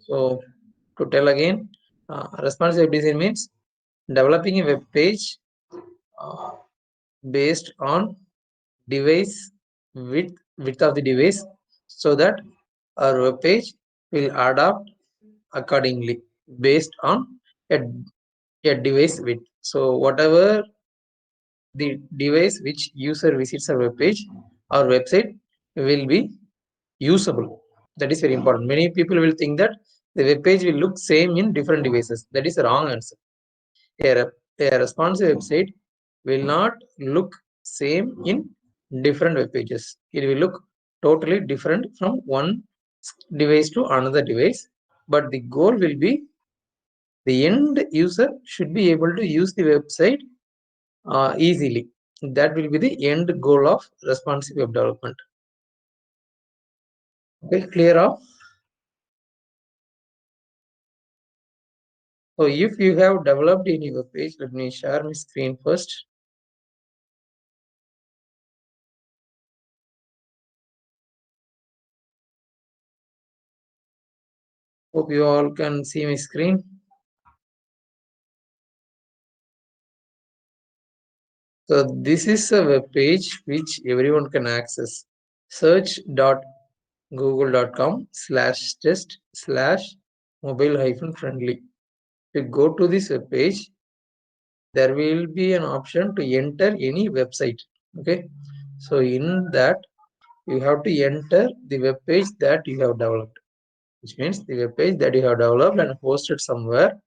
So to tell again, responsive web design means developing a web page based on device width of the device, so that our web page will adapt accordingly based on a device width. So whatever the device which user visits our web page or website will be usable. That is very important. Many people will think that the web page will look same in different devices. That is a wrong answer. A responsive website will not look same in different web pages. It will look totally different from one device to another device, but the goal will be the end user should be able to use the website easily. That will be the end goal of responsive web development. Okay, clear off? So if you have developed any web page, let me share my screen first. Hope you all can see my screen. So this is a web page which everyone can access. search.google.com/test/mobile-friendly. If you go to this web page, there will be an option to enter any website. Okay, so in that you have to enter the web page that you have developed, which means the web page that you have developed and hosted somewhere,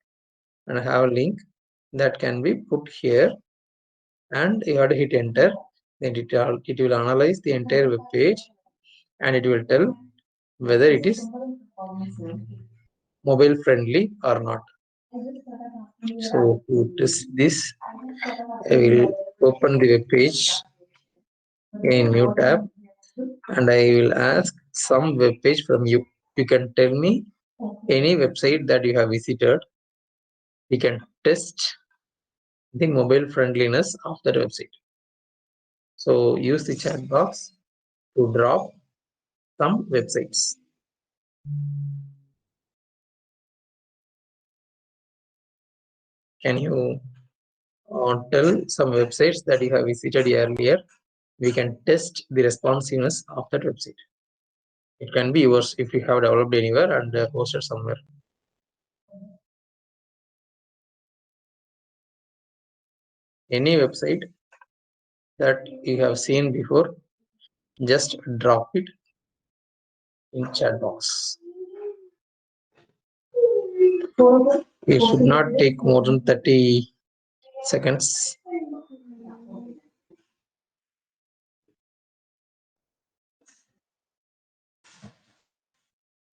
and have a link that can be put here, and you have to hit enter. Then it will analyze the entire web page and it will tell whether it is mobile friendly or not. So to test this, I will open the web page in a new tab and I will ask some web page from you. You can tell me any website that you have visited. We can test the mobile friendliness of that website. So use the chat box to drop some websites. Can you tell some websites that you have visited earlier? We can test the responsiveness of that website. It can be yours if you have developed anywhere and posted somewhere. Any website that you have seen before, just drop it in chat box. It should not take more than 30 seconds.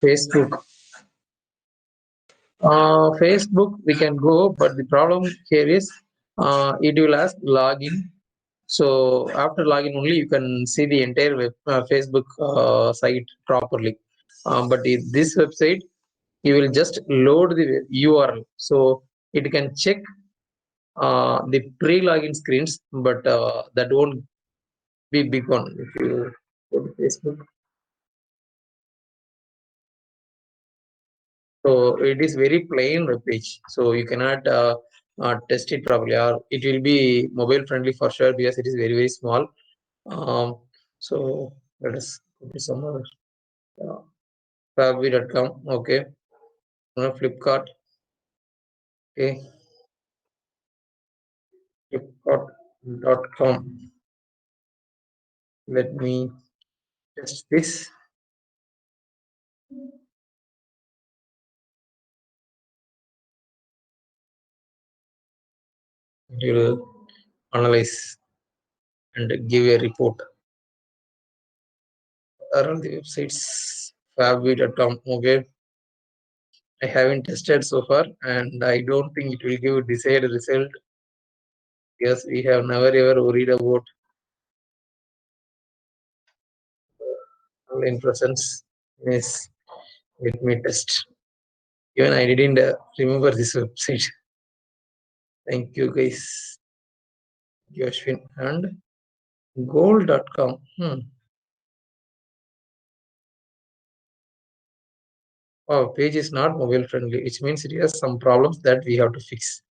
Facebook. Facebook we can go, but the problem here is it will ask login. So after login only you can see the entire Facebook site properly. But in this website you will just load the URL, so it can check the pre-login screens, but that won't be big one if you go to Facebook. So it is very plain web page, so you cannot test it properly, or it will be mobile friendly for sure because it is very small. So let us go to some other. Fabby.com, okay. Flipkart, okay. Flipkart.com. Let me test this. It will analyze and give a report. Are the websites Fabby.com, okay. I haven't tested so far, and I don't think it will give a desired result. Yes, we have never ever worried about online presence. Yes, let me test. Even I didn't remember this website. Thank you, guys. Thank you, Ashwin. And gold.com. our page is not mobile friendly, which means it has some problems that we have to fix.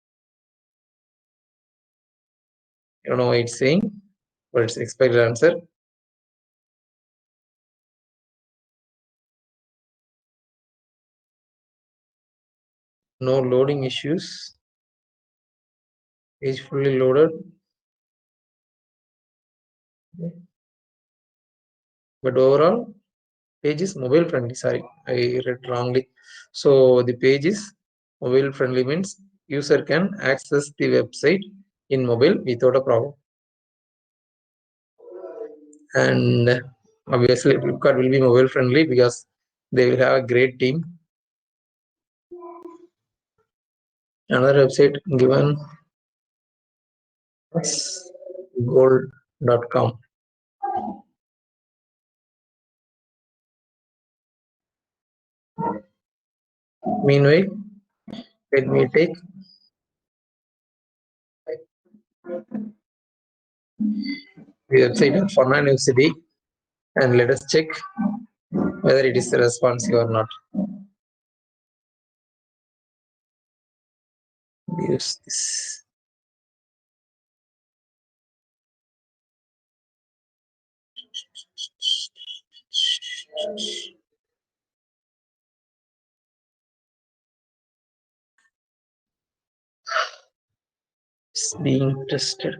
I don't know what it's saying, but it's expected answer. No loading issues. Page fully loaded. But overall, page is mobile friendly. Sorry, I read wrongly. So the page is mobile friendly means user can access the website in mobile without a problem. And obviously, Flipkart will be mobile friendly because they will have a great team. Another website given is gold.com. Meanwhile, let me take the website of Fana University and let us check whether it is responsive or not. Use this. It's being tested.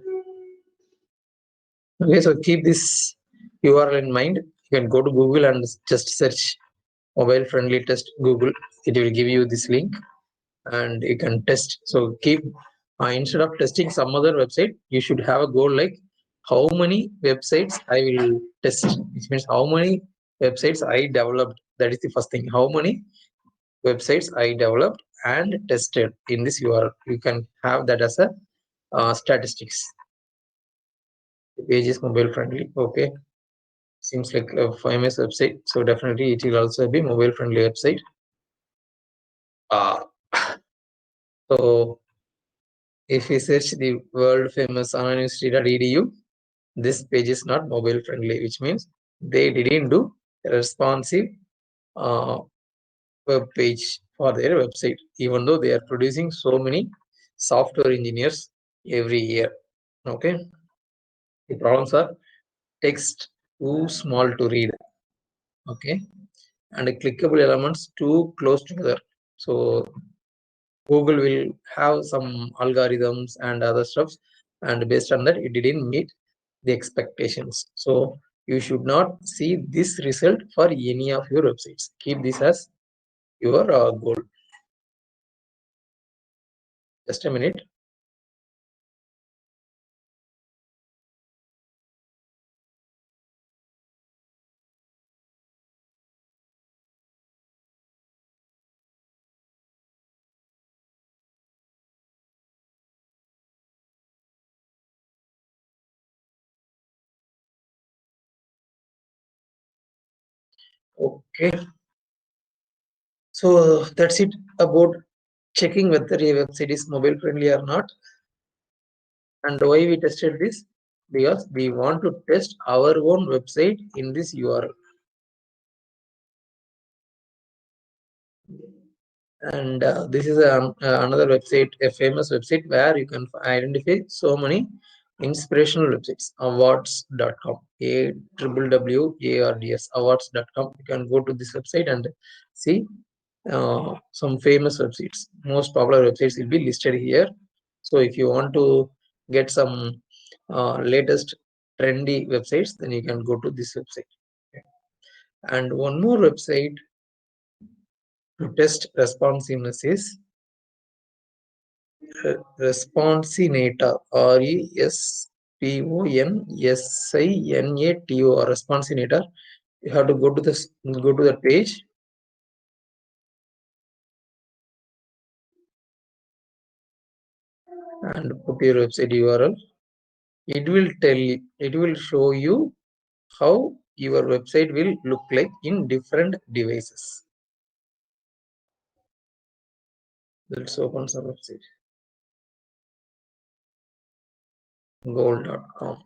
Okay, so keep this URL in mind. You can go to Google and just search mobile friendly test Google. It will give you this link and you can test. So keep instead of testing some other website, you should have a goal like how many websites I will test, which means how many websites I developed. That is the first thing. How many websites I developed and tested in this URL. You can have that as a statistics. The page is mobile friendly. Okay, seems like a famous website, so definitely it will also be mobile friendly website. Uh, so if we search the world famous anonymity.edu, this page is not mobile friendly, which means they didn't do responsive uh, web page for their website, even though they are producing so many software engineers every year. Okay, the problems are text too small to read. Okay, and clickable elements too close together. So Google will have some algorithms and other stuffs, and based on that, it didn't meet the expectations. So you should not see this result for any of your websites. Keep this as your goal. Just a minute. Okay. So that's it about checking whether a website is mobile friendly or not. And why we tested this? Because we want to test our own website in this URL. And this is another website, a famous website where you can identify so many inspirational websites. Awards.com, AWWARDS, awards.com. You can go to this website and see some famous websites. Most popular websites will be listed here. So if you want to get some latest trendy websites, then you can go to this website. And one more website to test responsiveness is Responsinator, Responsinator, Responsinator. You have to go to this, go to the page, and put your website URL. It will tell you, it will show you how your website will look like in different devices. Let's open some website. Gold.com.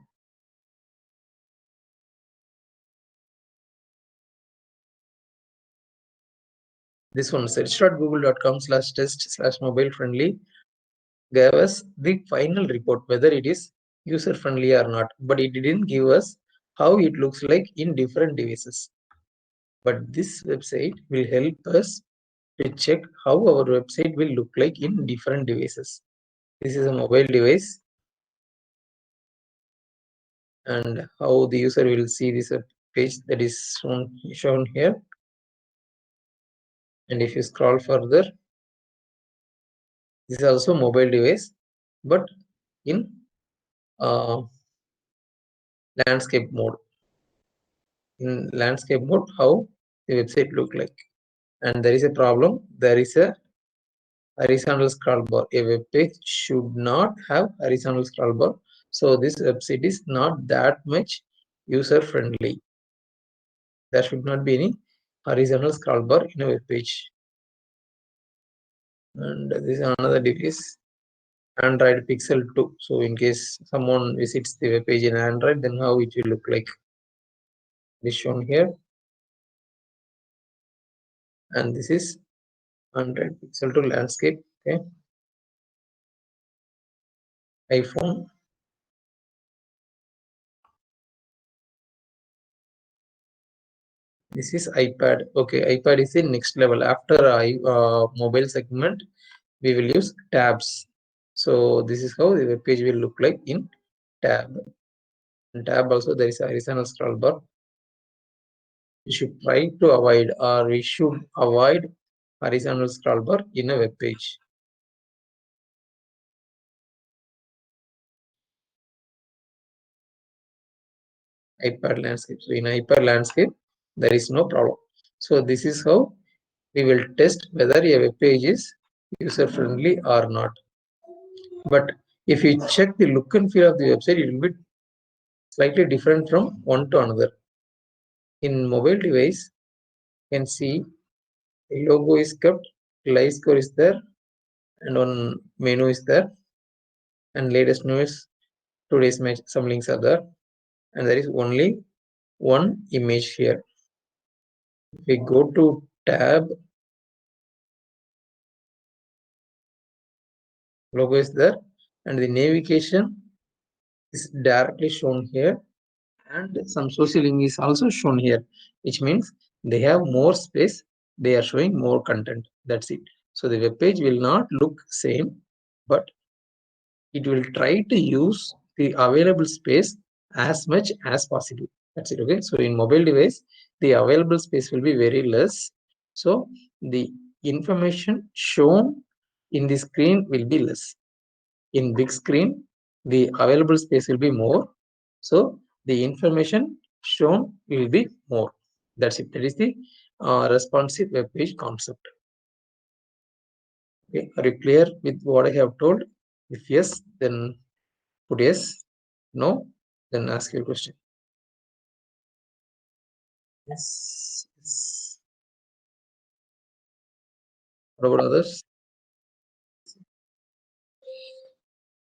This one, search.google.com/test/mobile friendly, gave us the final report whether it is user friendly or not, but it didn't give us how it looks like in different devices. But this website will help us to check how our website will look like in different devices. This is a mobile device, and how the user will see this page that is shown here. And if you scroll further, this is also mobile device, but in landscape mode. In landscape mode, how the website look like. And there is a problem. There is a horizontal scroll bar. A web page should not have horizontal scroll bar. So this website is not that much user friendly. There should not be any horizontal scroll bar in a web page. And this is another device, Android Pixel 2. So in case someone visits the web page in Android, then how it will look like. This shown here. And this is Android Pixel 2 landscape. Okay. iPhone. This is iPad. Okay, iPad is the next level. After mobile segment, we will use tabs. So this is how the web page will look like in tab. In tab also there is a horizontal scroll bar. We should try to avoid, or we should avoid horizontal scroll bar in a web page. iPad landscape. So in iPad landscape, there is no problem. So this is how we will test whether a web page is user friendly or not. But if you check the look and feel of the website, it will be slightly different from one to another. In mobile device, you can see the logo is kept, live score is there, and one menu is there, and latest news, today's match, some links are there, and there is only one image here. If we go to tab, logo is there, and the navigation is directly shown here, and some social link is also shown here, which means they have more space, they are showing more content. That's it. So the web page will not look same, but it will try to use the available space as much as possible. That's it. Okay, so in mobile device, the available space will be very less, so the information shown in the screen will be less. In big screen, the available space will be more, so the information shown will be more. That's it. That is the responsive web page concept. Okay, are you clear with what I have told? If yes, then put yes. No, then ask your question. Yes. Yes. What about others?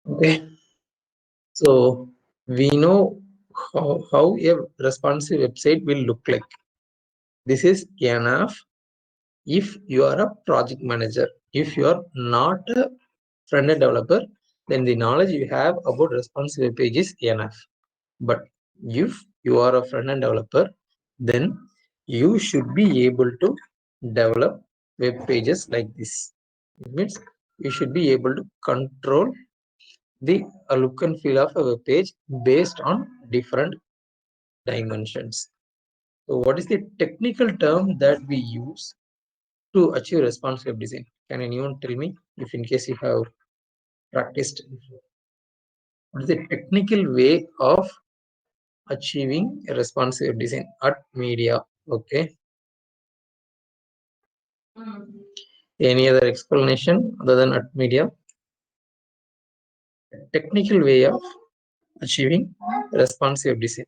Okay, so we know how a responsive website will look like. This is enough if you are a project manager. If you are not a front-end developer, then the knowledge you have about responsive web page is enough. But if you are a front-end developer, then you should be able to develop web pages like this. It means you should be able to control the look and feel of a web page based on different dimensions. So what is the technical term that we use to achieve responsive design? Can anyone tell me, if in case you have practiced? What is the technical way of achieving a responsive design at media? Okay. Any other explanation other than at media? Technical way of achieving responsive design.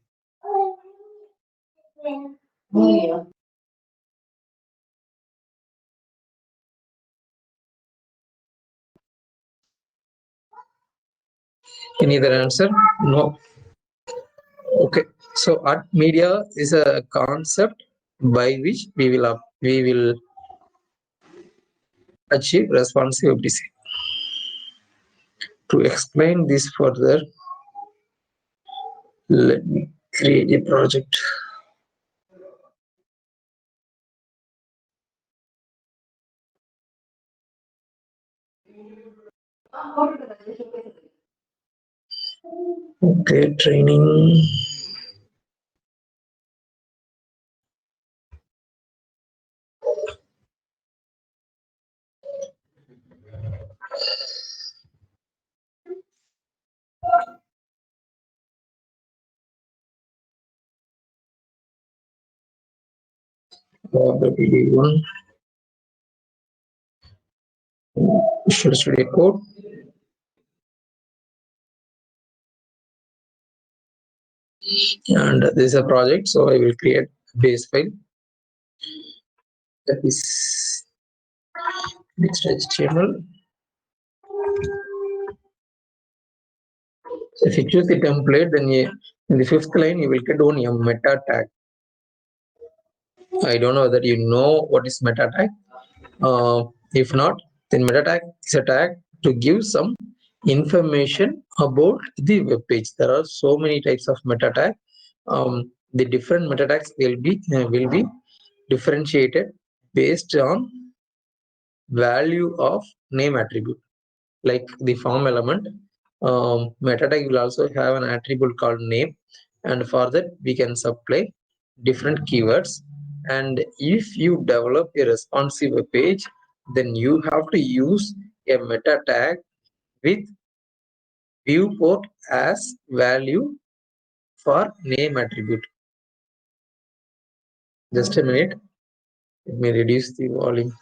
Any other answer? No. Okay. So art media is a concept by which we will achieve responsive design. To explain this further, let me create a project. Okay, training. The video one. Visual Studio Code. And this is a project, so I will create a base file that is next HTML. If you choose the template, then in the fifth line you will get only a meta tag. I don't know whether you know what is meta tag. If not, then meta tag is a tag to give some information about the web page. There are so many types of meta tag. The different meta tags will be differentiated based on value of name attribute. Like the form element, meta tag will also have an attribute called name, and for that we can supply different keywords. And if you develop a responsive page, then you have to use a meta tag with viewport as value for name attribute. Just a minute, let me reduce the volume.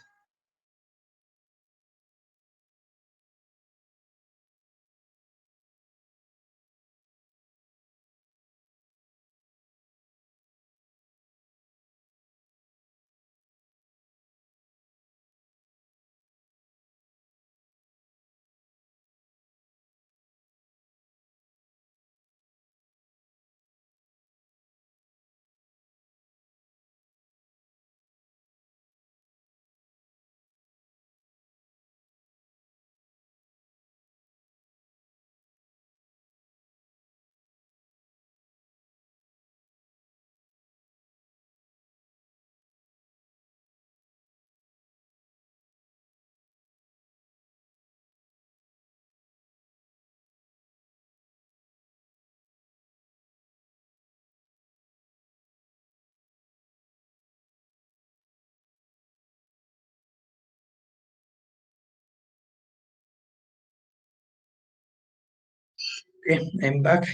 Okay, I'm back.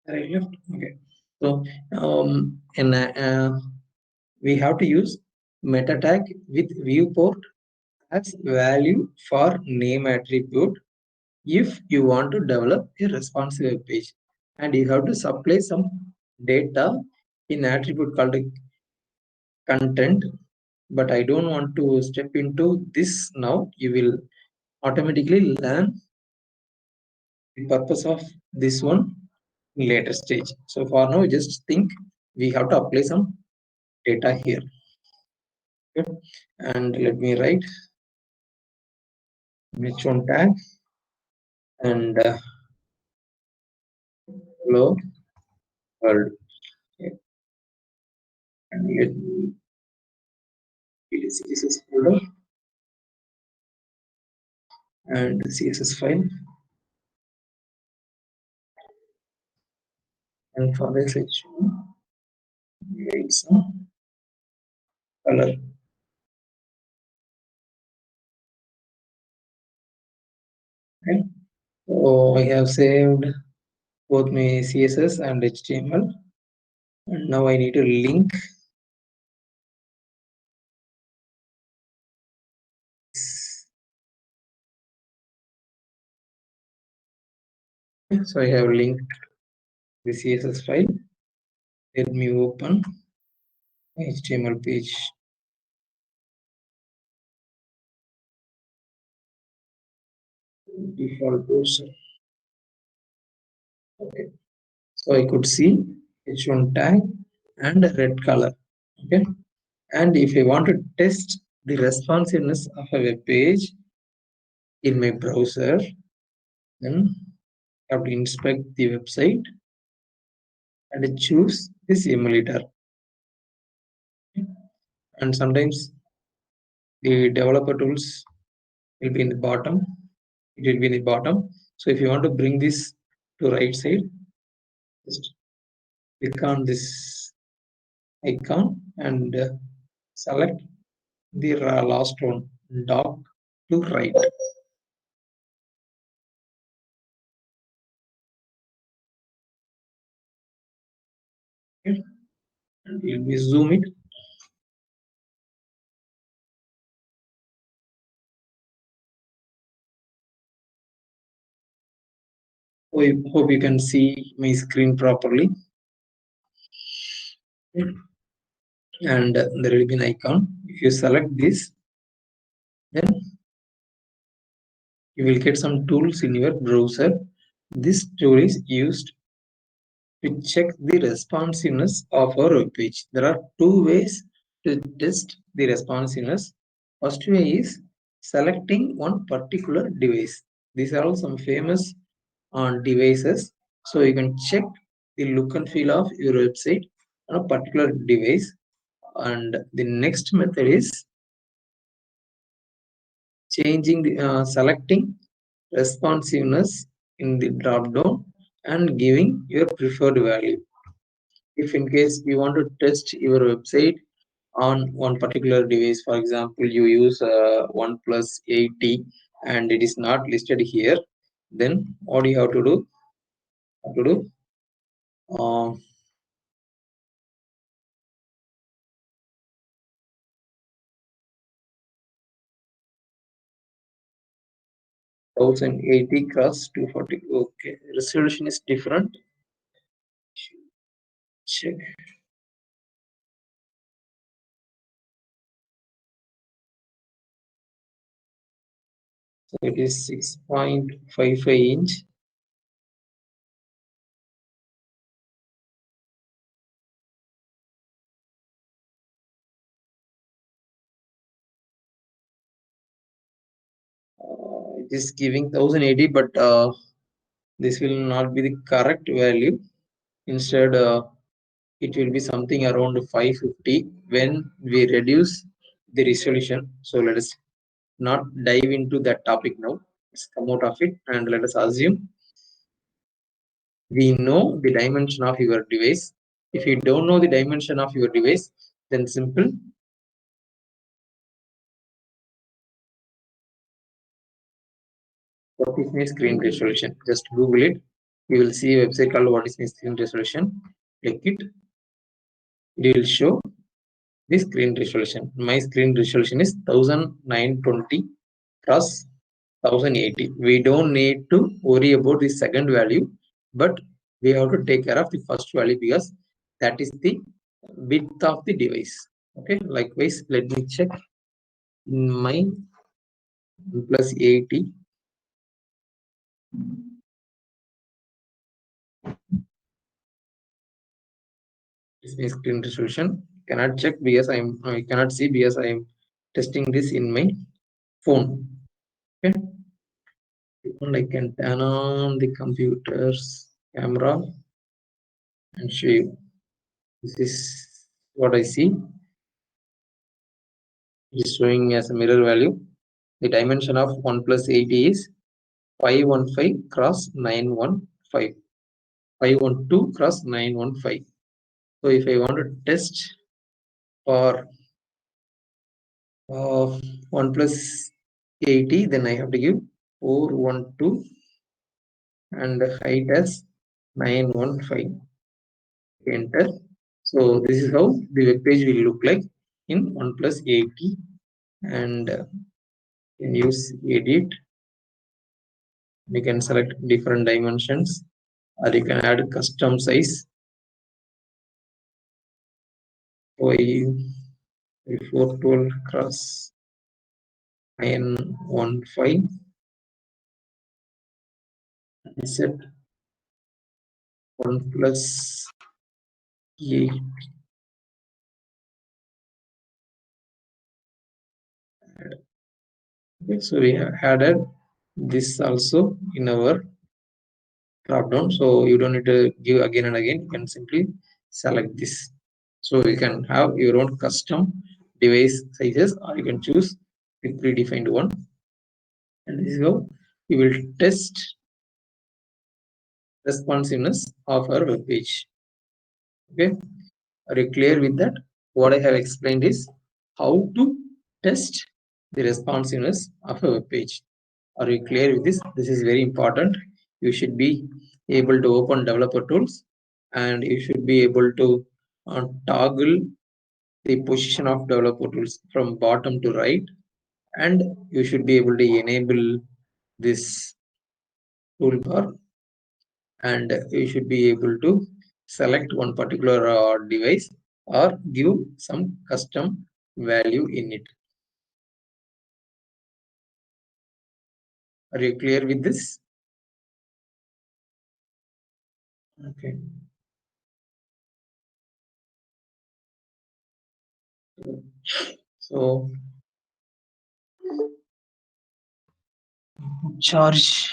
Right left. Okay. So we have to use meta tag with viewport as value for name attribute if you want to develop a responsive page, and you have to supply some data in attribute called content. But I don't want to step into this now. You will automatically learn the purpose of this one in later stage. So for now, just think we have to apply some data here. Okay. And let me write h1 tag and hello world. Okay. And let me create a CSS folder and CSS file. And for this h1, write some color. Okay. So I have saved both my CSS and HTML. And now I need to link this. So I have linked the CSS file. Let me open HTML page. Default browser. Okay. So I could see h1 tag and red color. Okay. And if I want to test the responsiveness of a web page in my browser. Then I have to inspect the website and choose the simulator. And sometimes the developer tools will be in the bottom. It will be in the bottom. So if you want to bring this to right side, just click on this icon and select the last one, dock to right. Okay. And we'll be zoom it. I hope you can see my screen properly. Okay. And there will be an icon. If you select this, then you will get some tools in your browser. This tool is used to check the responsiveness of our web page. There are two ways to test the responsiveness. First way is selecting one particular device. These are all some famous devices. So you can check the look and feel of your website on a particular device. And the next method is changing the selecting responsiveness in the drop down and giving your preferred value. If in case you want to test your website on one particular device, for example, you use OnePlus 8T and it is not listed here, then what you have to do? Have to do 1080 cross 240. Okay, resolution is different. Check. So it is 6.55 inch. It is giving 1080, but this will not be the correct value. Instead, it will be something around 550 when we reduce the resolution. So let us not dive into that topic now. Let's come out of it and let us assume we know the dimension of your device. If you don't know the dimension of your device, then simple. What is my screen resolution? Just Google it. You will see a website called what is my screen resolution. Click it. It will show the screen resolution. My screen resolution is 1920 cross 1080. We don't need to worry about the second value, but we have to take care of the first value because that is the width of the device. Okay, likewise, let me check in my plus 80. This is screen resolution. Cannot check because I cannot see because I am testing this in my phone. Okay, and I can turn on the computer's camera and show you. This is what I see. It is showing as a mirror value. The dimension of OnePlus 80 is 515 cross 915. 512 cross 915. So if I want to test for OnePlus 80, then I have to give 412 and height as 915. Enter. So this is how the web page will look like in OnePlus 80, and can use edit. You can select different dimensions, or you can add custom size. Y 412 cross 915 and set OnePlus 8. Okay, so we have added this also in our drop down, so you don't need to give again and again. You can simply select this, so you can have your own custom device sizes, or you can choose the predefined one. And this is how you will test responsiveness of our web page. Okay, are you clear with that? What I have explained is how to test the responsiveness of a web page. Are you clear with this? This is very important. You should be able to open developer tools, and you should be able to toggle the position of developer tools from bottom to right, and you should be able to enable this toolbar, and you should be able to select one particular device or give some custom value in it. Are you clear with this? Okay. So charge,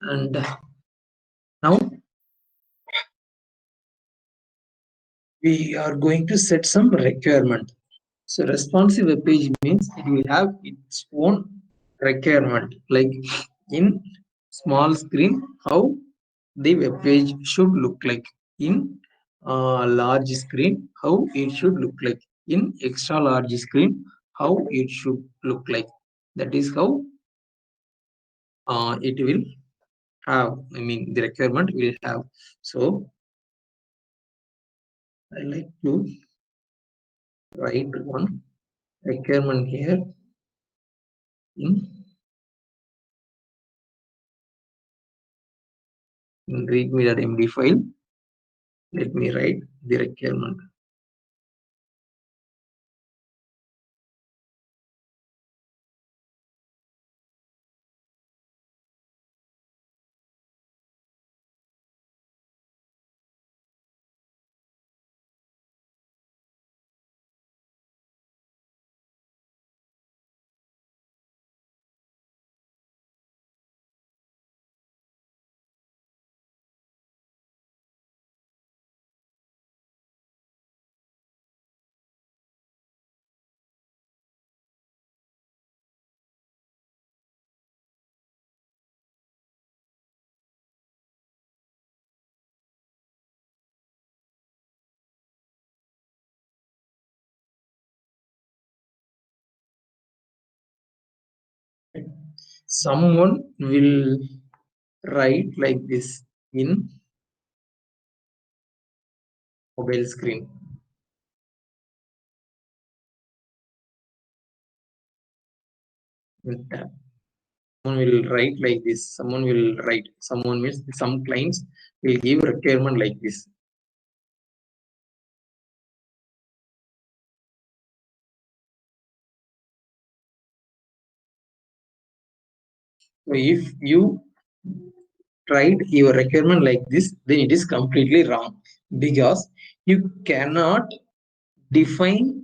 and now we are going to set some requirement. So responsive web page means it will have its own requirement, like in small screen how the web page should look like, in large screen how it should look like, in extra large screen how it should look like. That is how it will have, I mean the requirement will have. So I like to write one requirement here in readme.md file. Let me write the requirement. Someone will write like this in mobile screen. Someone will write like this. Someone will write. Someone means some clients will give requirement like this. So if you write your requirement like this, then it is completely wrong, because you cannot define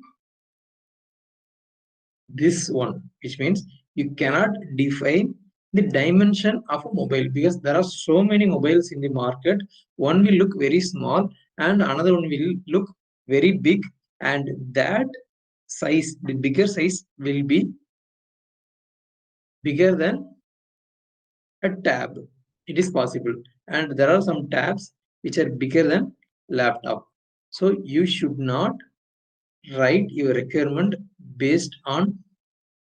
this one, which means you cannot define the dimension of a mobile, because there are so many mobiles in the market. One will look very small and another one will look very big, and that size, the bigger size will be bigger than a tab. It is possible, and there are some tabs which are bigger than laptop. So you should not write your requirement based on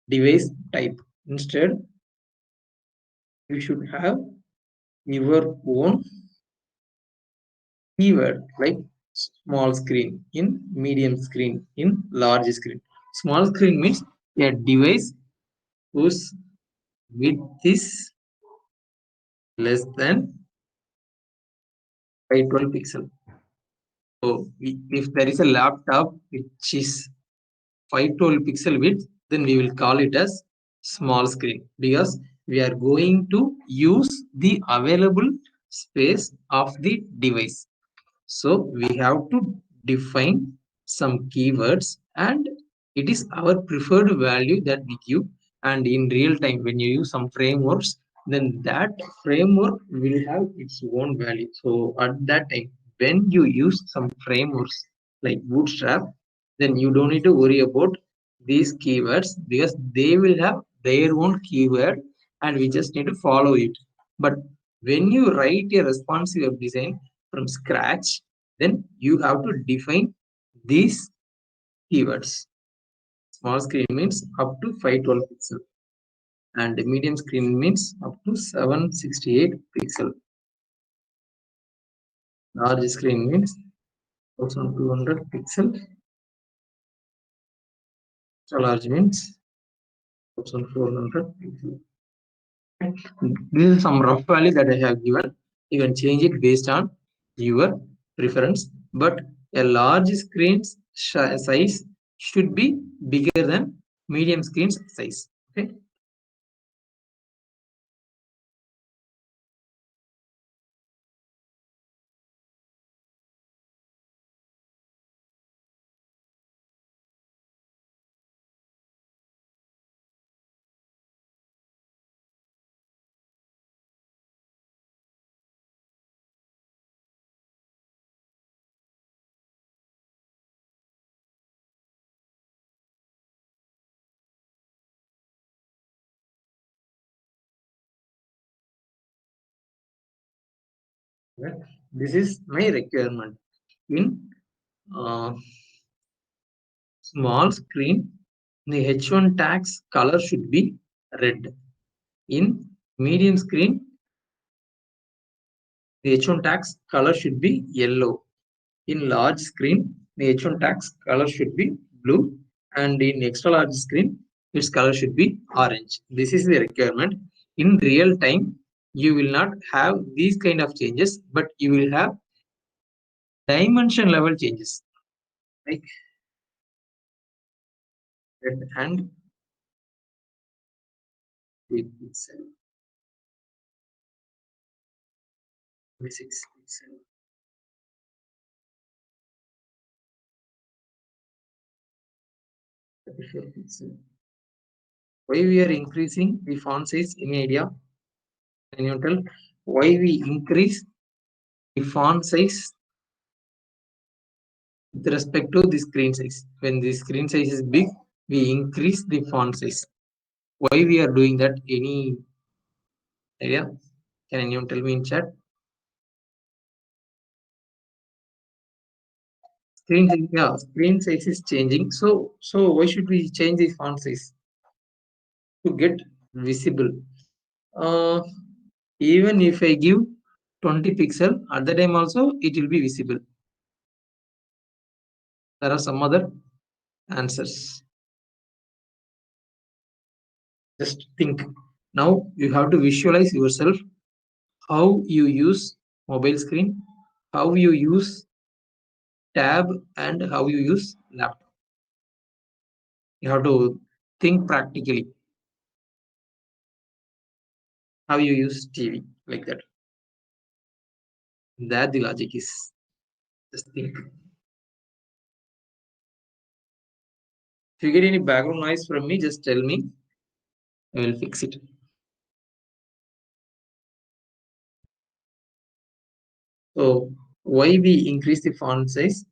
device type. Instead, you should have your own keyword, like small screen, in medium screen, in large screen. Small screen means a device whose width is less than 512 pixel. So if there is a laptop which is 512 pixel width, then we will call it as small screen, because we are going to use the available space of the device. So we have to define some keywords, and it is our preferred value that we give. And in real time, when you use some frameworks, then that framework will have its own value. So at that time, when you use some frameworks like Bootstrap, then you don't need to worry about these keywords, because they will have their own keyword and we just need to follow it. But when you write a responsive web design from scratch, then you have to define these keywords. Small screen means up to 512 pixel, and medium screen means up to 768 pixel. Large screen means 1200 pixel. So large means 1400 pixel. This is some rough value that I have given. You can change it based on your preference, but a large screen size should be bigger than medium screen size. Okay. This is my requirement. In uh, small screen, the H1 tags color should be red. In medium screen, the H1 tags color should be yellow. In large screen, the H1 tags color should be blue, and in extra large screen, its color should be orange. This is the requirement. In real time, you will not have these kind of changes, but you will have dimension level changes, like red and 8 pixel, 26 pixel, 34 pixel. Why we are increasing the font size in idea? Can you tell why we increase the font size with respect to the screen size? When the screen size is big, we increase the font size. Why we are doing that? Any idea? Can anyone tell me in chat? Screen size, yeah, screen size is changing. So why should we change the font size? To get visible. Uh, Even if I give 20 pixel, at the time also it will be visible. There are some other answers. Just think. Now you have to visualize yourself how you use mobile screen, how you use tab, and how you use laptop. You have to think practically how you use TV, like that. That the logic is. Just think. If you get any background noise from me, just tell me. I will fix it. So why we increase the font size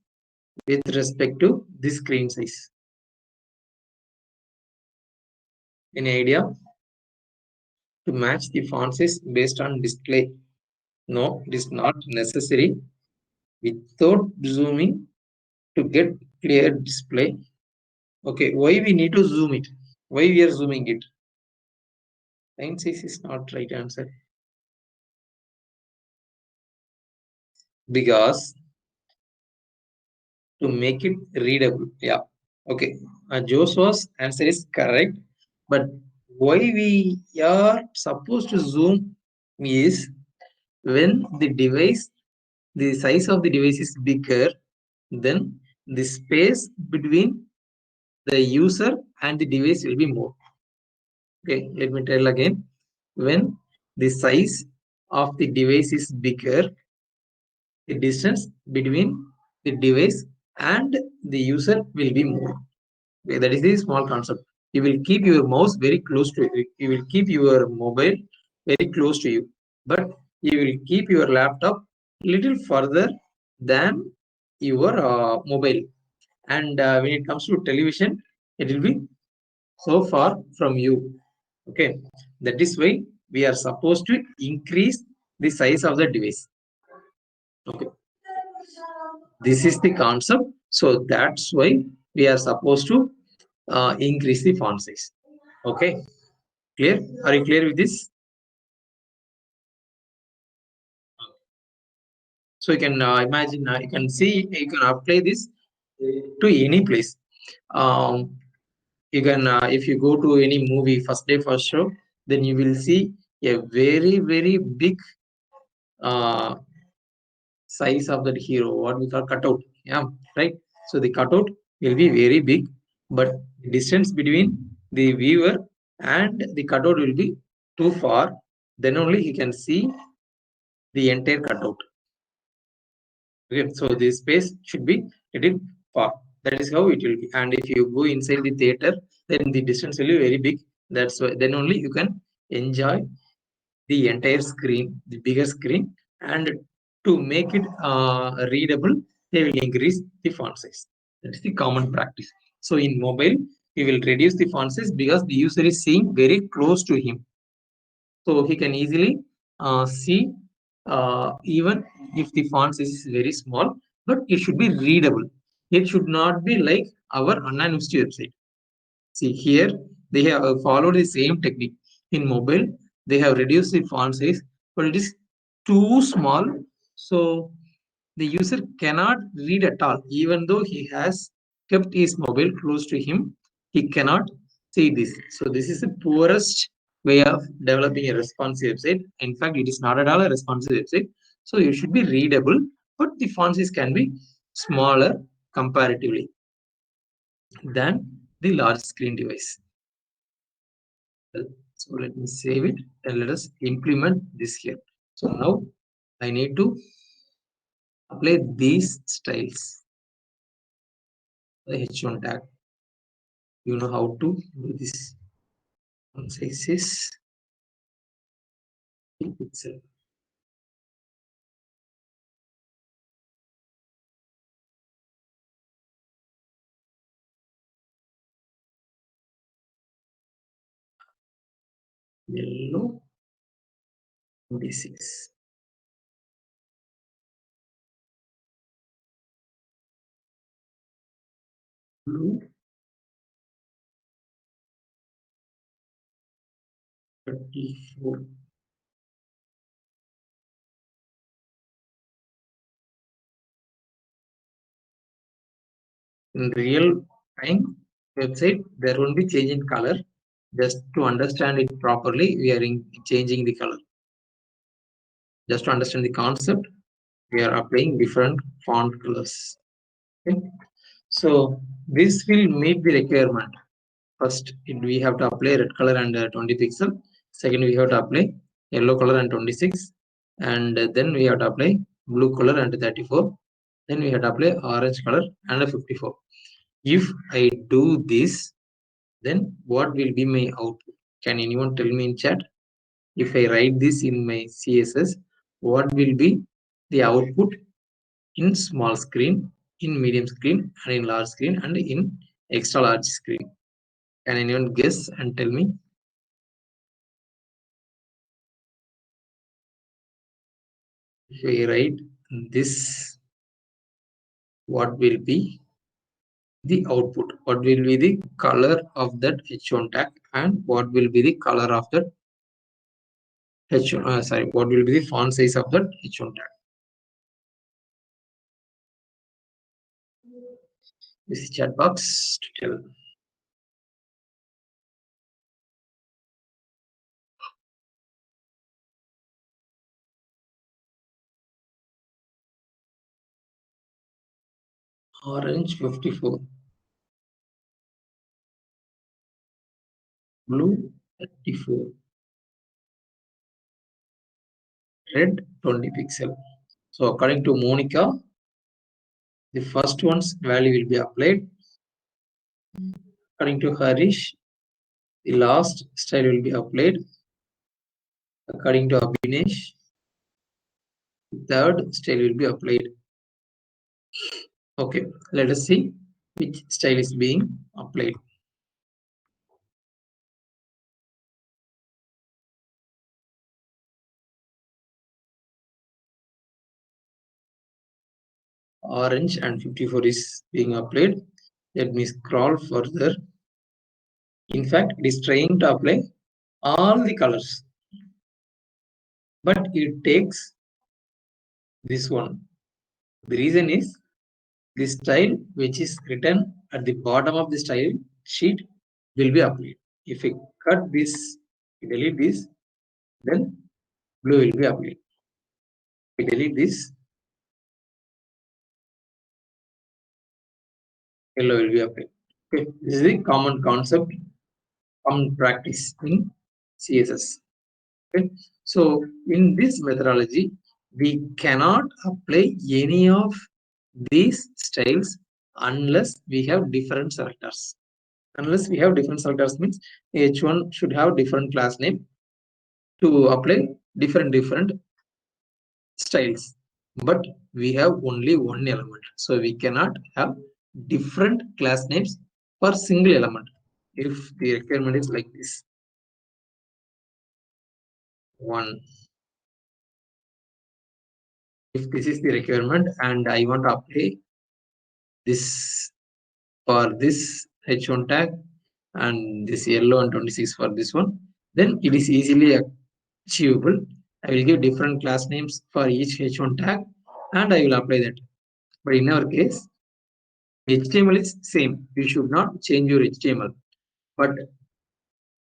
with respect to the screen size? Any idea? To match the font size based on display. No, it is not necessary. Without zooming to get clear display. Okay, why we need to zoom it? Why we are zooming it? Line size is not right answer. Because to make it readable. Yeah. Okay. Joshua's answer is correct. But why we are supposed to zoom is when the device, the size of the device is bigger, then the space between the user and the device will be more. Okay, let me tell again. When the size of the device is bigger, the distance between the device and the user will be more. Okay, that is the small concept. You will keep your mouse very close to you. You will keep your mobile very close to you, but you will keep your laptop little further than your mobile. And when it comes to television, it will be so far from you. Okay, that is why we are supposed to increase the size of the device. Okay, this is the concept. So that's why we are supposed to increase the font size. Okay, clear? Are you clear with this? So you can imagine, you can see, you can apply this to any place. Um, you can, if you go to any movie, first day, first show, then you will see a very, very big uh, size of that hero, what we call cutout. Yeah, right. So the cutout will be very big, but the distance between the viewer and the cutout will be too far. Then only he can see the entire cutout. Okay, so the space should be little far. That is how it will be. And if you go inside the theater, then the distance will be very big. That's why then only you can enjoy the entire screen, the bigger screen, and to make it readable, they will increase the font size. That is the common practice. So in mobile, we will reduce the font size because the user is seeing very close to him. So he can easily see even if the font size is very small, but it should be readable. It should not be like our Anna University website. See here, they have followed the same technique. In mobile, they have reduced the font size, but it is too small. So the user cannot read at all. Even though he has kept his mobile close to him, he cannot see this. So this is the poorest way of developing a responsive website. In fact, it is not at all a responsive website. So it should be readable, but the font size can be smaller comparatively than the large screen device. So let me save it and let us implement this here. So now I need to apply these styles. The H1 tag. You know how to do this. One size is pixel. Yellow 26. Blue 34. In real time website, there won't be change in color. Just to understand it properly, we are changing the color. Just to understand the concept, we are applying different font colors. Okay. So this will meet the requirement. First, we have to apply red color and 20 pixel. Second, we have to apply yellow color and 26. And then we have to apply blue color and 34. Then we have to apply orange color and 54. If I do this, then what will be my output? Can anyone tell me in chat? If I write this in my CSS, what will be the output in small screen, in medium screen, and in large screen, and in extra large screen? Can anyone guess and tell me? If I write this, what will be the output? What will be the color of that H1 tag, and what will be the color of that H1? Sorry, what will be the font size of that H1 tag? This is chat box to tell. Orange 54, blue 34, red 20 pixel. So according to Monica, the first one's value will be applied. According to Harish, the last style will be applied. According to Abhinesh, the third style will be applied. Okay, let us see which style is being applied. Orange and 54 is being applied. Let me scroll further. In fact, it is trying to apply all the colors, but it takes this one. The reason is the style which is written at the bottom of the style sheet will be applied. If we cut this, we delete this, then blue will be applied. We delete this, yellow will be applied. Okay, this is the common concept, common practice in CSS. Okay, so in this methodology, we cannot apply any of these styles unless we have different selectors. Unless we have different selectors means each one should have different class name to apply different styles. But we have only one element, so we cannot have different class names for single element. If the requirement is like this, one. If this is the requirement and I want to apply this for this H1 tag and this yellow and 26 for this one, then it is easily achievable. I will give different class names for each H1 tag and I will apply that. But in our case, HTML is same. You should not change your HTML, but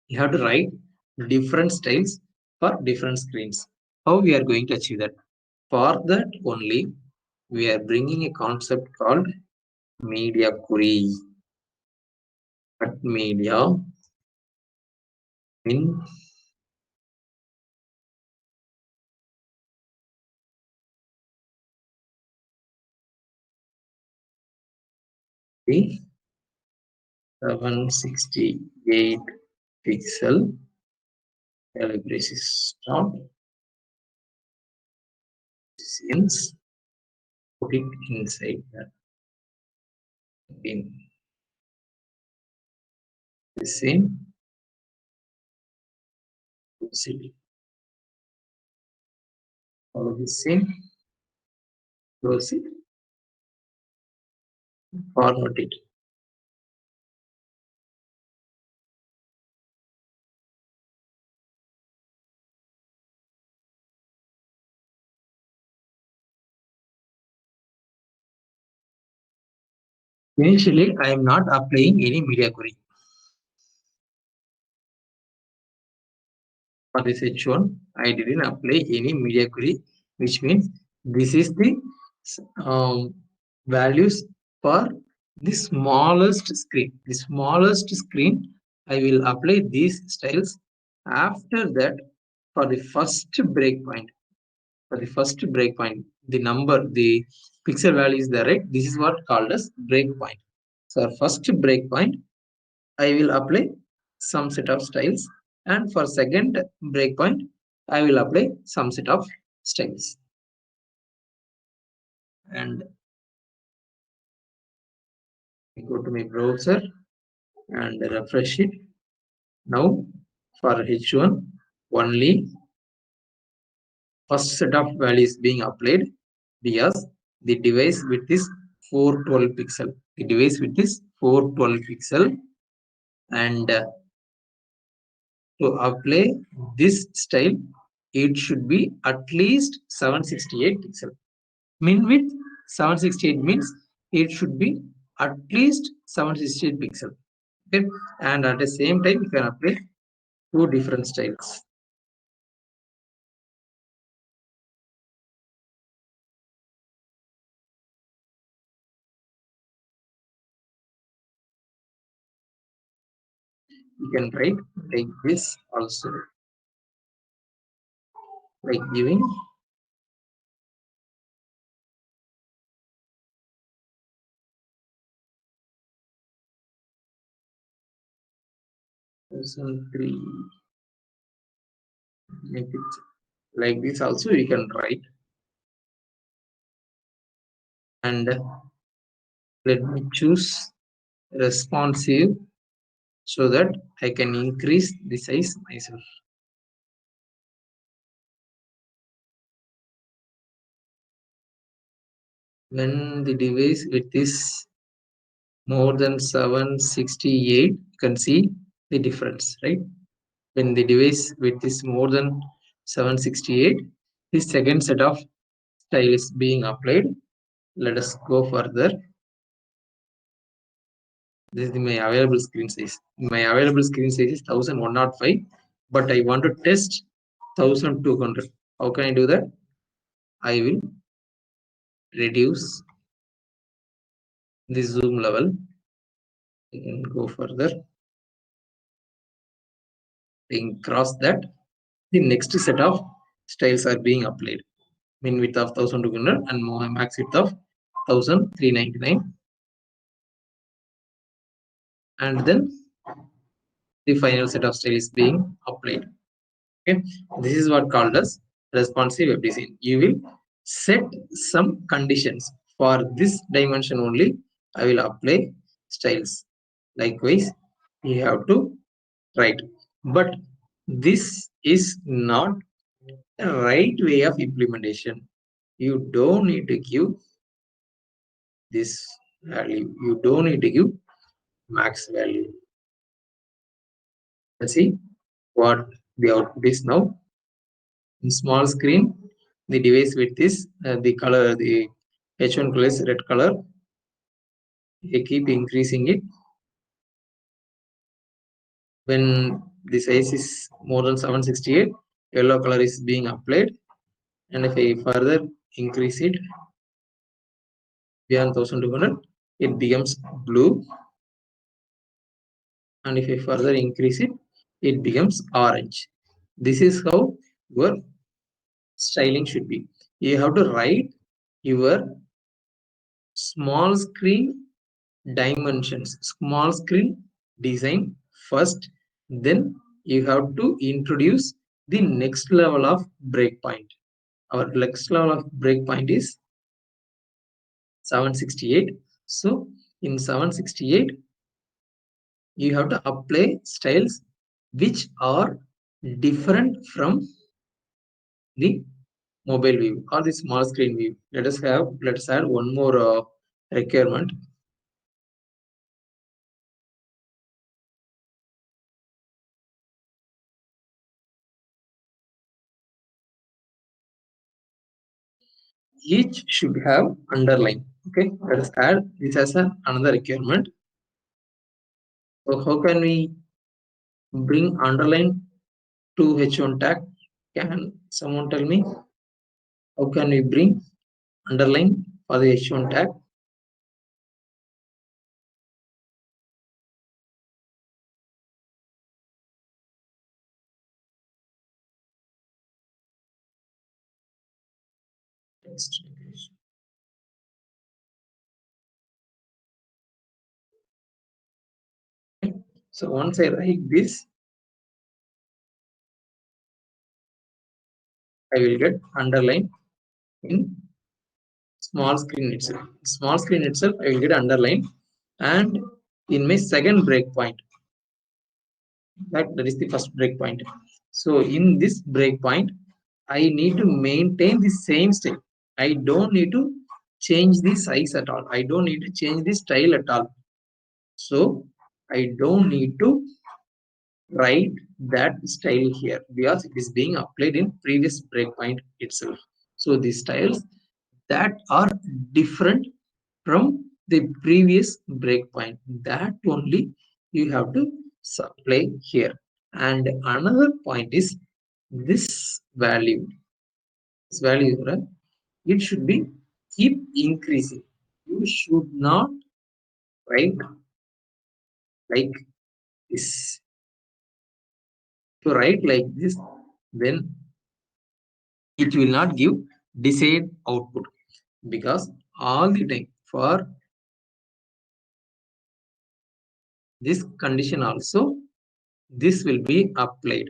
you have to write different styles for different screens. How we are going to achieve that? For that only, we are bringing a concept called media query. At media in the 768 pixel calibration start since put it inside that in the same city. Follow the same process, format it. Initially, I am not applying any media query. For this H1, I didn't apply any media query, which means this is the values for the smallest screen. The smallest screen, I will apply these styles. After that, for the first breakpoint, the number, the pixel value is there, right? This is what called as breakpoint. So first breakpoint, I will apply some set of styles, and for second breakpoint, I will apply some set of styles. And I go to my browser and refresh it. Now for H1, only first set of values being applied because the device width is 412 pixel. The device width is 412 pixel, and to apply this style, it should be at least 768 pixel. Min width 768 means it should be at least 768 pixel. Okay, and at the same time you can apply two different styles. You can write like this also, like giving 1003. Make it like this also we can write. And let me choose responsive so that I can increase the size myself. When the device width is more than 768, you can see the difference, right? When the device width is more than 768, the second set of style is being applied. Let us go further. This is my available screen size. My available screen size is 1105, but I want to test 1200. How can I do that? I will reduce the zoom level. You can go further. Then cross that. The next set of styles are being applied. Min width of 1200 and max width of 1399. And then the final set of style is being applied. Okay, this is what called as responsive web design. You will set some conditions for this dimension only. I will apply styles. Likewise, you have to write. But this is not the right way of implementation. You don't need to give this value. You don't need to give max value. Let's see what the output is now. In small screen, the device width is the color, the H1 color is red color. I keep increasing it. When the size is more than 768, yellow color is being applied. And if I further increase it beyond 1200, it becomes blue. And if I further increase it, it becomes orange. This is how your styling should be. You have to write your small screen dimensions, small screen design first, then you have to introduce the next level of breakpoint. Our next level of breakpoint is 768. So in 768, you have to apply styles which are different from the mobile view or the small screen view. Let's add one more requirement. Each should have underline. Okay, let us add this as another requirement. So how can we bring underline to H1 tag? Can someone tell me how can we bring underline for the H1 tag? Text integration. Okay. So once I write this, I will get underline in small screen itself. Small screen itself, I will get underline, and in my second breakpoint, that is the first breakpoint. So in this breakpoint, I need to maintain the same style. I don't need to change the size at all. I don't need to change the style at all. So I don't need to write that style here because it is being applied in previous breakpoint itself. So the styles that are different from the previous breakpoint, that only you have to supply here. And another point is this value. This value, right? It should be keep increasing. You should not write like this. To write like this, then it will not give desired output, because all the time for this condition also this will be applied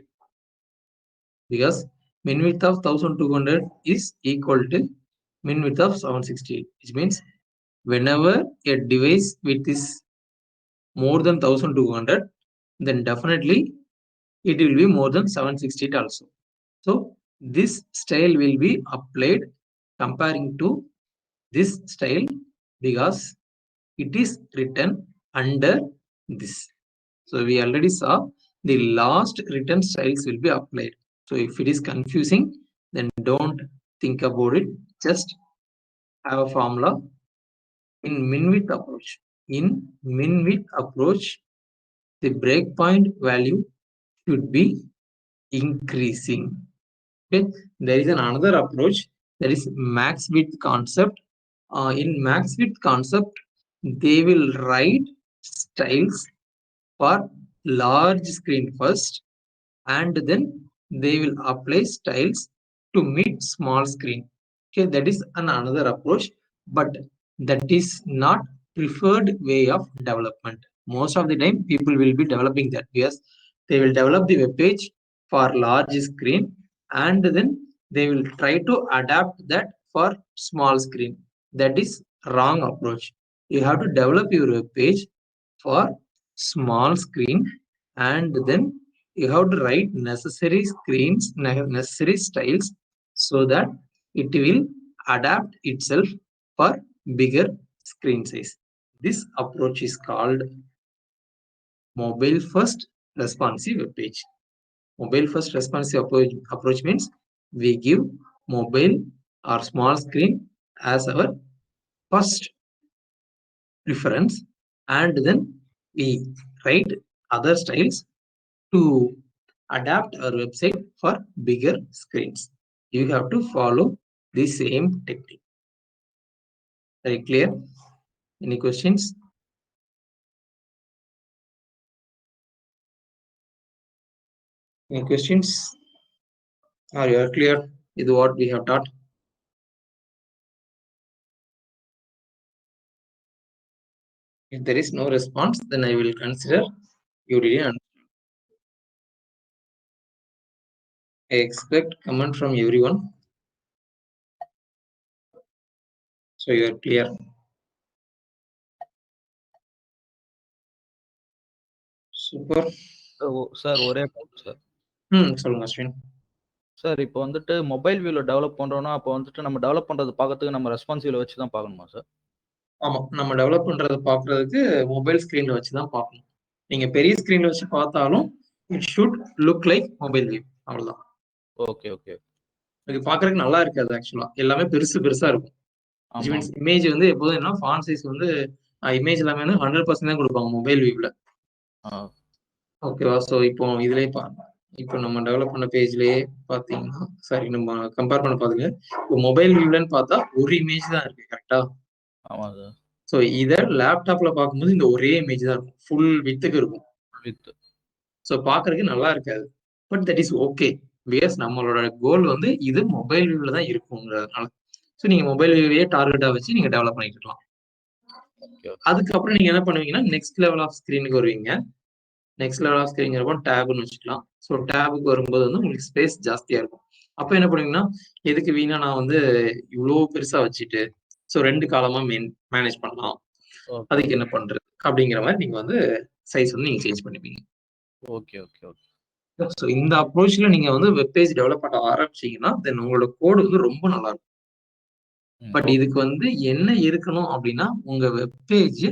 because min width of 1200 is equal to min width of 768, which means whenever a device width is more than 1200, then definitely it will be more than 768 also. So this style will be applied comparing to this style because it is written under this. So we already saw the last written styles will be applied. So if it is confusing, then don't think about it. Just have a formula in min width approach. In min width approach, the breakpoint value should be increasing. Okay, there is another approach, that is max width concept. In max width concept, they will write styles for large screen first, and then they will apply styles to meet small screen. Okay, that is another approach, but that is not preferred way of development. Most of the time people will be developing that because they will develop the web page for large screen and then they will try to adapt that for small screen. That is wrong approach. You have to develop your web page for small screen and then you have to write necessary screens, necessary styles so that it will adapt itself for bigger screen size. This approach is called mobile first responsive web page. Mobile first responsive approach means we give mobile or small screen as our first preference and then we write other styles to adapt our website for bigger screens. You have to follow the same technique. Very clear? Any questions? Any questions? Are you clear with what we have taught? If there is no response, then I will consider you didn't understand. I expect comment from everyone. So you are clear. Super. Sir ஒரே sir சொல்லுங்க Ashwin. Sir இப்போ வந்துட்டு mobile வியூல develop பண்றோம்னா அப்போ வந்துட்டு நம்ம develop பண்றது பார்க்கறதுக்கு நம்ம ரெஸ்பான்சிவ்ல வச்சு தான் பார்க்கணுமா சார்? ஆமா, நம்ம டெவலப் பண்றத பார்க்கறதுக்கு மொபைல் ஸ்கிரீன்ல வச்சு தான் பார்க்கணும். நீங்க பெரிய ஸ்கிரீன்ல வச்சு பார்த்தாலும் it should look like mobile view, அவ்வளவுதான். Okay okay. இது பார்க்கறதுக்கு நல்லா இருக்காது ஆக்சுவலா, எல்லாமே பெருசு பெருசா இருக்கும். மீன்ஸ் இமேஜ் வந்து எப்போதும் என்ன ஃபாண்ட் சைஸ் வந்து இமேஜ் எல்லாமே 100% தான் கொடுப்பாங்க மொபைல் வியூல. ஓகேவா? ஸோ இப்போ இதுலயே பாருங்க, இப்போ நம்ம டெவலப் பண்ண பேஜ்லயே பாத்தீங்கன்னா, சாரி நம்ம கம்பேர் பண்ண பாருங்க. இப்போ மொபைல் வியூலன்னு பார்த்தா ஒரு இமேஜ் தான் இருக்கு, கரெக்டா? ஆமா சார். ஸோ இத லேப்டாப்ல பார்க்கும்போது இந்த ஒரே இமேஜ் தான் இருக்கும், ஃபுல் வித்துக்கு இருக்கும். ஸோ பார்க்கறதுக்கு நல்லா இருக்காது, but that is okay because நம்மளோட கோல் வந்து இது மொபைல் வியூல தான் இருக்குங்கிறதுனால. ஸோ நீங்க மொபைல் வியூவே டார்கெட்டா வச்சு நீங்க டெவலப் பண்ணிட்டு இருக்கலாம். அதுக்கப்புறம் நீங்க என்ன பண்ணுவீங்கன்னா நெக்ஸ்ட் லெவல் ஆஃப் ஸ்கிரீனுக்கு வருவீங்க. நெக்ஸ்ட் லெவல் ஆஃப் ஸ்கிரீன்ங்கிறப்போ டேப்னு வச்சுக்கலாம். ஸோ டேபுக்கு வரும்போது வந்து உங்களுக்கு ஸ்பேஸ் ஜாஸ்தியா இருக்கும். அப்போ என்ன பண்ணுவீங்கன்னா, எதுக்கு வீணா நான் வந்து இவ்வளோ பெருசா வச்சுட்டு ஸோ 2 காலமா மேனேஜ் பண்ணலாம், அதுக்கு என்ன பண்றது அப்படிங்கிற மாதிரி நீங்க வந்து சைஸ் வந்து நீங்க சேஞ்ச் பண்ணிப்பீங்க. Okay okay okay. ஸோ இந்த அப்ரோச்ல நீங்க வந்து வெப் பேஜ் டெவலப் பண்ண ஆரம்பிச்சீங்கன்னா தென் உங்களோட கோடு வந்து ரொம்ப நல்லா இருக்கும். பட் இதுக்கு வந்து என்ன இருக்கணும் அப்படின்னா, உங்க வெப் பேஜ்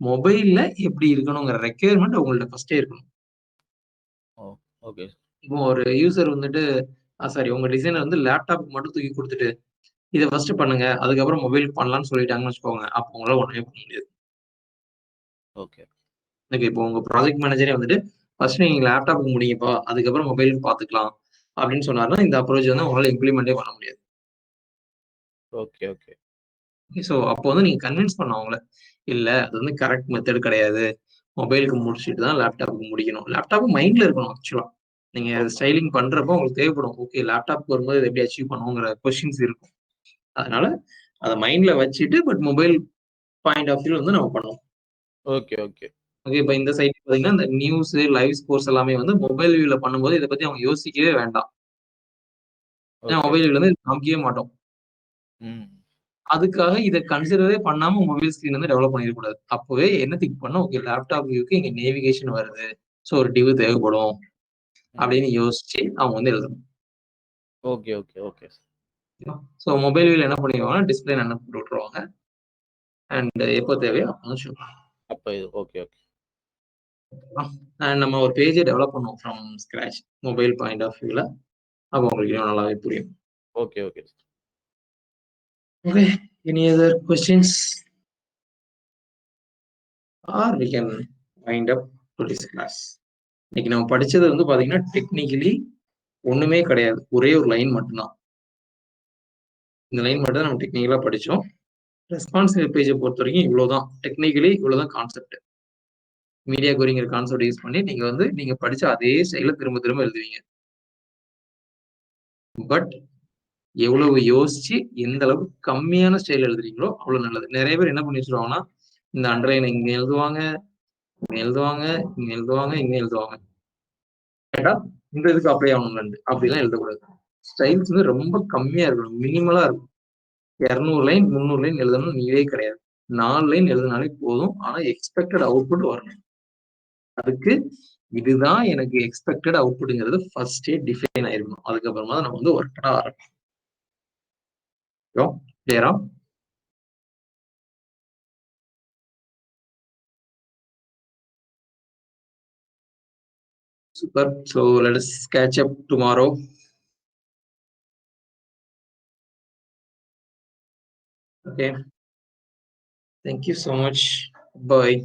மொபைல்ல எப்படி இருக்கணுங்கிற ரெக்யர்மெண்ட் உங்கள்ட்ட ஃபர்ஸ்டே இருக்கணும். ஓகே. இப்போ ஒரு யூசர் வந்துட்டு சாரி உங்க டிசைனர் வந்து லேப்டாப்புக்கு மட்டும் தூக்கி கொடுத்துட்டு இதை ஃபர்ஸ்ட் பண்ணுங்க அதுக்கப்புறம் மொபைலுக்கு பண்ணலாம்னு சொல்லிட்டாங்கன்னு வச்சுக்கோங்க, அப்போ உங்களால ஒண்ணுமே பண்ண முடியாது. ஓகே ஓகே, இப்போ உங்க ப்ராஜெக்ட் மேனேஜரே வந்துட்டு ஃபர்ஸ்ட் நீங்க லேப்டாப்புக்கு முடியுப்பா அதுக்கப்புறம் மொபைலுக்கு பாத்துக்கலாம் அப்படின்னு சொன்னாருன்னா இந்த அப்ரோச் வந்து உங்களால இம்ப்ளிமெண்டே பண்ண முடியாது. Okay okay. ஸோ அப்போ வந்து நீங்க கன்வின்ஸ் பண்ண அவங்கள, இல்ல அது வந்து கரெக்ட் மெத்தட் கிடையாது, மொபைலுக்கு முடிச்சுட்டு தான் லேப்டாப்புக்கு முடிக்கணும். லேப்டாப் மைண்ட்ல இருக்கணும் ஆக்சுவலா. நீங்க ஸ்டைலிங் பண்றப்போ உங்களுக்கு தேவைப்படும், ஓகே லேப்டாப் வரும்போது இதை எப்படி அச்சீவ் பண்ணுவோங்கிற கொஸ்டின்ஸ் இருக்கும். அதனால அதை மைண்ட்ல வச்சுட்டு but mobile point of view வந்து நம்ம பண்ணுவோம். Okay okay. ஓகே. இப்ப இந்த சைட் பார்த்தீங்கன்னா, இந்த நியூஸ், லைவ் ஸ்கோர்ஸ் எல்லாமே வந்து மொபைல் வியூல பண்ணும்போது இத பத்தி அவங்க யோசிக்கவே வேண்டாம். ஏன்னா ஓகே. மொபைல் வியூல வந்து காமிக்கவே மாட்டோம். ம். அதுக்காக இத கன்சிடரே பண்ணாம மொபைல் ஸ்கிரீன் வந்து டெவலப் பண்ணிறக்கூடாது. அப்பவே என்ன திங்க் பண்ணணும், ஓகே லேப்டாப் வியூக்கு இங்க நேவிகேஷன் வருது. ஸோ ஒரு டிவ் தேவைப்படும். ம். அப்படின்னு யோசிச்சு அவங்க வந்து எழுதணும். Okay, okay, okay. So mobile வியூல என்ன பண்ணிருவாங்கன்னா, டிஸ்ப்ளே நன்ன போட்டு விட்டுருவாங்க. அண்ட் எப்போ தேவையோ அப்ப வந்து ஷோ அப்ப இது ஓகே, ஓகே. அண்ட் நம்ம ஒரு பேஜே டெவலப் பண்ணுவோம் from scratch mobile point of வியூல. அப்போ உங்களுக்கு இன்னும் நல்லாவே புரியும். Okay, okay. Okay. Any other questions? Or we can wind up today's class. இன்னைக்கு நம்ம படிச்சது வந்து பாத்தீங்கன்னா, டெக்னிக்கலி ஒண்ணுமே கிடையாது. ஒரே ஒரு லைன் மட்டும் தான். இந்த லைன் மட்டும் தான் நம்ம டெக்னிக்கலா படிச்சோம். ரெஸ்பான்சிவ் பேஜ பொறுத்தவரைக்கும் இவ்வளவுதான். டெக்னிக்கலி இவ்வளவுதான் கான்செப்ட். மீடியா கொரிங்கிற கான்செப்ட் யூஸ் பண்ணி நீங்க வந்து நீங்க படிச்ச அதே ஸ்டைல்ல திரும்ப திரும்ப எழுதுவீங்க. பட் எவ்வளவு யோசிச்சு எந்த அளவுக்கு கம்மியான ஸ்டைல் எழுதுறீங்களோ அவ்வளவு நல்லது. நிறைய பேர் என்ன பண்ணி வச்சிருவாங்கன்னா, இந்த அண்டர்லைன் இங்க எழுதுவாங்க, இங்க எழுதுவாங்க, இங்க எழுதுவாங்க, இங்க எழுதுவாங்க. கேட்டா இந்த இதுக்கு அப்ளை ஆகணும்லன்ட்டு. அப்படிலாம் எழுதக்கூடாது. ஸ்டைல்ஸ் வந்து ரொம்ப கம்மியா இருக்கணும். மினிமலா இருக்கும். 200 லைன், 300 லைன் எழுதணும்னு நீவே கிடையாது. 4 லைன் எழுதினாலே போதும். ஆனா எக்ஸ்பெக்டட் அவுட்புட் வரணும். அதுக்கு இதுதான் எனக்கு எக்ஸ்பெக்டட் அவுட்புட்ங்கிறது ஃபர்ஸ்டே டிஃபைன் ஆயிருக்கணும். அதுக்கப்புறமா தான் நம்ம வந்து ஒர்க் பண்ண ஆரம்பிக்கணும். கிளியரா? Super. So let us catch up tomorrow. Okay. Thank you so much. Bye.